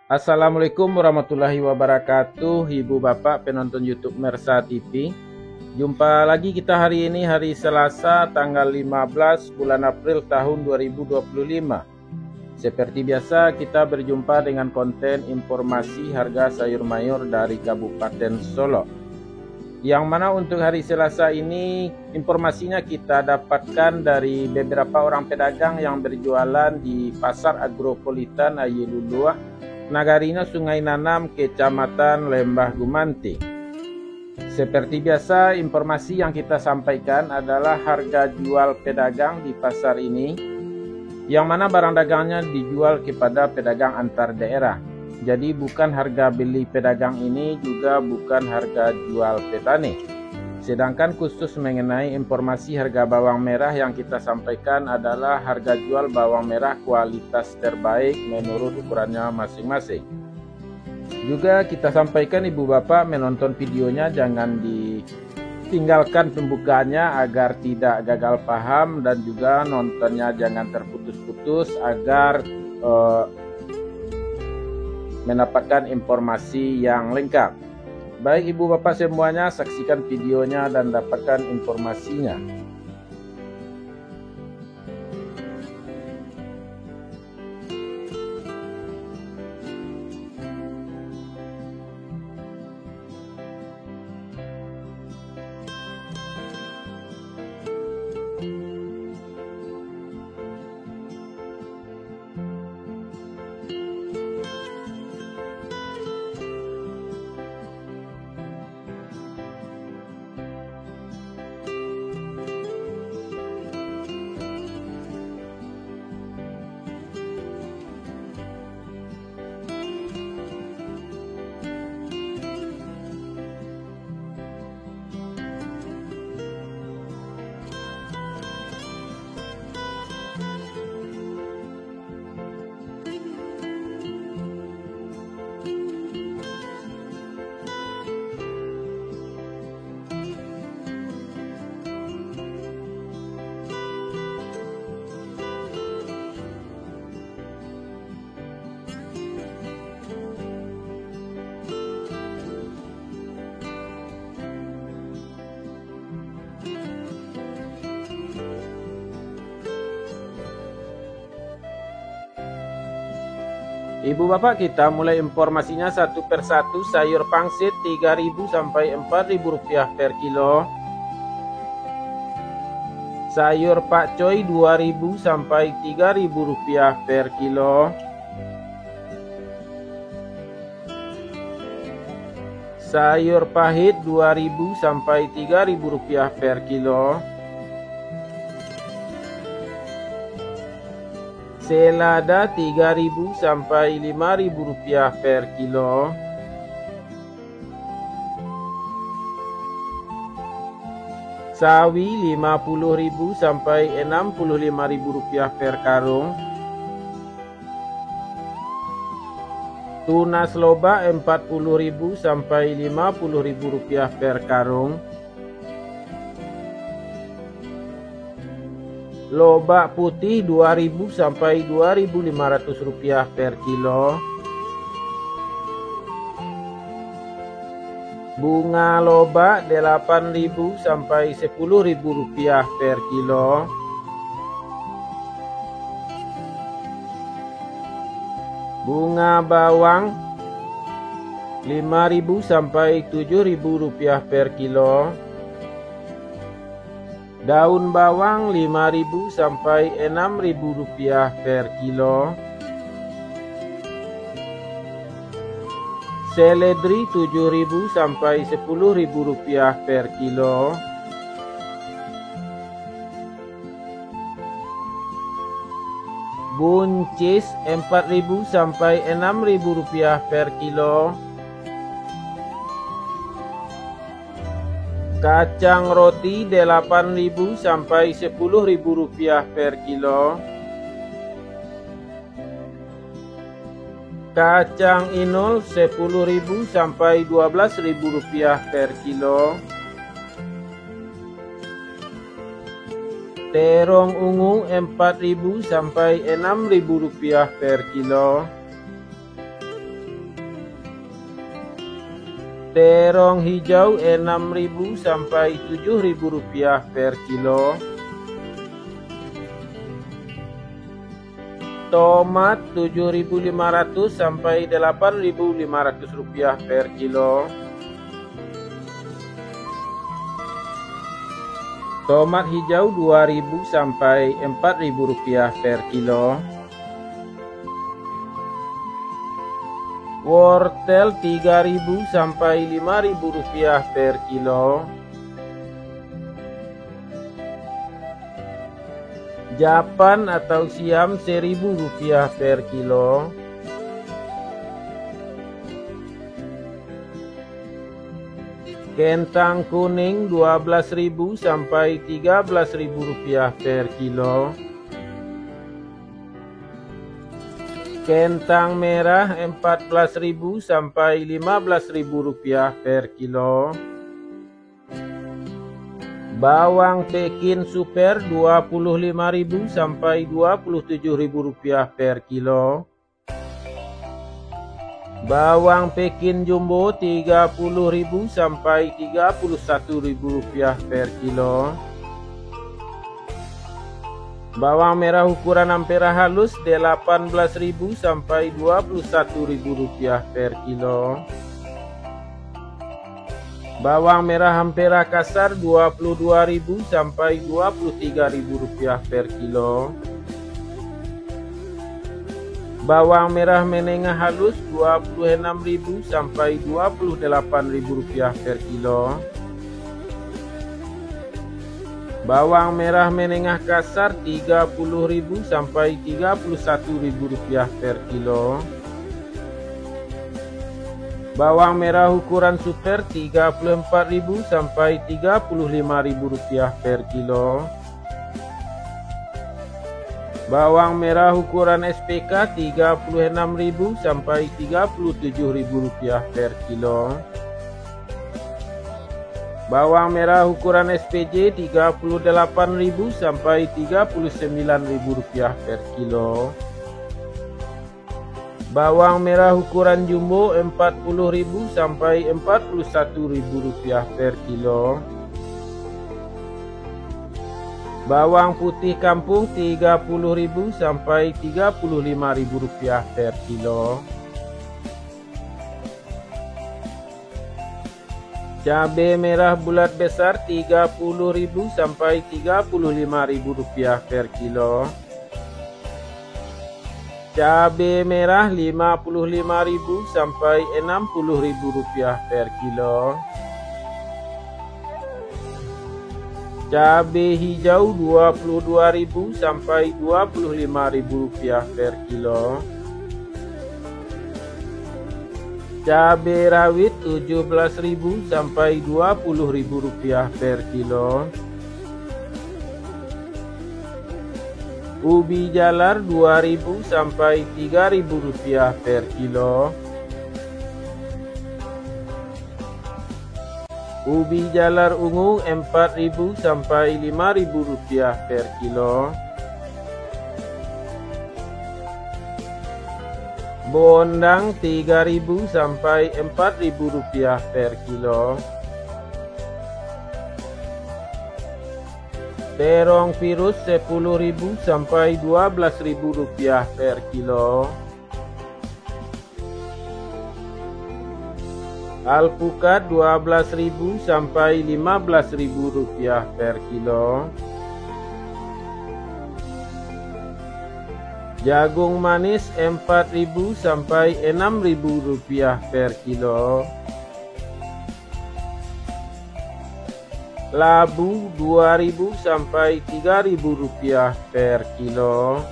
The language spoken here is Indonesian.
Assalamualaikum warahmatullahi wabarakatuh, Ibu Bapak penonton YouTube Mersa TV. Jumpa lagi kita hari ini, hari Selasa tanggal 15 bulan April tahun 2025. Seperti biasa kita berjumpa dengan konten informasi harga sayur mayur dari Kabupaten Solo. Yang mana untuk hari Selasa ini informasinya kita dapatkan dari beberapa orang pedagang yang berjualan di Pasar Agropolitan Ayeluluah, Nagarina Sungai Nanam, Kecamatan Lembah Gumanti. Seperti biasa, informasi yang kita sampaikan adalah harga jual pedagang di pasar ini, yang mana barang dagangnya dijual kepada pedagang antar daerah. Jadi bukan harga beli pedagang ini, juga bukan harga jual petani. Sedangkan khusus mengenai informasi harga bawang merah yang kita sampaikan adalah harga jual bawang merah kualitas terbaik menurut ukurannya masing-masing. Juga kita sampaikan Ibu Bapak menonton videonya jangan ditinggalkan pembukaannya agar tidak gagal paham, dan juga nontonnya jangan terputus-putus agar mendapatkan informasi yang lengkap. Baik Ibu Bapak semuanya, saksikan videonya dan dapatkan informasinya. Ibu Bapak, kita mulai informasinya satu persatu. Sayur pangsit 3.000 sampai 4.000 rupiah per kilo. Sayur pakcoy 2.000 sampai 3.000 rupiah per kilo. Sayur pahit 2.000 sampai 3.000 rupiah per kilo. Selada 3.000 sampai 5.000 rupiah per kilo. Sawi 50.000 sampai 65.000 rupiah per karung. Tunas loba 40.000 sampai 50.000 rupiah per karung. Lobak putih 2.000 sampai 2.500 rupiah per kilo. Bunga lobak 8.000 sampai 10.000 rupiah per kilo. Bunga bawang 5.000 sampai 7.000 rupiah per kilo. Daun bawang 5.000 sampai 6.000 rupiah per kilo. Seledri 7.000 sampai 10.000 rupiah per kilo. Buncis 4.000 sampai 6.000 rupiah per kilo. Kacang roti 8.000 sampai 10.000 rupiah per kilo. Kacang inul 10.000 sampai 12.000 rupiah per kilo. Terong ungu 4.000 sampai 6.000 rupiah per kilo. Terong hijau 6.000 sampai 7.000 rupiah per kilo. Tomat 7.500 sampai 8.500 rupiah per kilo. Tomat hijau 2.000 sampai 4.000 rupiah per kilo. Wortel 3.000 sampai 5.000 rupiah per kilo. Japan atau siam 1.000 rupiah per kilo. Kentang kuning 12.000 sampai 13.000 rupiah per kilo. Kentang merah 14.000 sampai 15.000 rupiah per kilo. Bawang Pekin super 25.000 sampai 27.000 rupiah per kilo. Bawang Pekin jumbo 30.000 sampai 31.000 rupiah per kilo. Bawang merah ukuran ampera halus 18.000 sampai 21.000 rupiah per kilo. Bawang merah ampera kasar 22.000 sampai 23.000 rupiah per kilo. Bawang merah menengah halus 26.000 sampai 28.000 rupiah per kilo. Bawang merah menengah kasar 30.000 sampai 31.000 rupiah per kilo. Bawang merah ukuran super 34.000 sampai 35.000 rupiah per kilo. Bawang merah ukuran SPK 36.000 sampai 37.000 rupiah per kilo. Bawang merah ukuran SPJ 38.000 sampai 39.000 rupiah per kilo. Bawang merah ukuran jumbo 40.000 sampai 41.000 rupiah per kilo. Bawang putih kampung 30.000 sampai 35.000 rupiah per kilo. Cabai merah bulat besar 30.000 sampai 35.000 rupiah per kilo. Cabai merah 55.000 sampai 60.000 rupiah per kilo. Cabai hijau 22.000 sampai 25.000 rupiah per kilo. Cabai rawit 17.000 sampai 20.000 rupiah per kilo. Ubi jalar 2.000 sampai 3.000 rupiah per kilo. Ubi jalar ungu 4.000 sampai 5.000 rupiah per kilo. Bondang 3.000 sampai 4.000 rupiah per kilo. Terong virus 10.000 sampai 12.000 rupiah per kilo. Alpukat 12.000 sampai 15.000 rupiah per kilo. Jagung manis 4.000 sampai 6.000 rupiah per kilo. Labu 2.000 sampai 3.000 rupiah per kilo.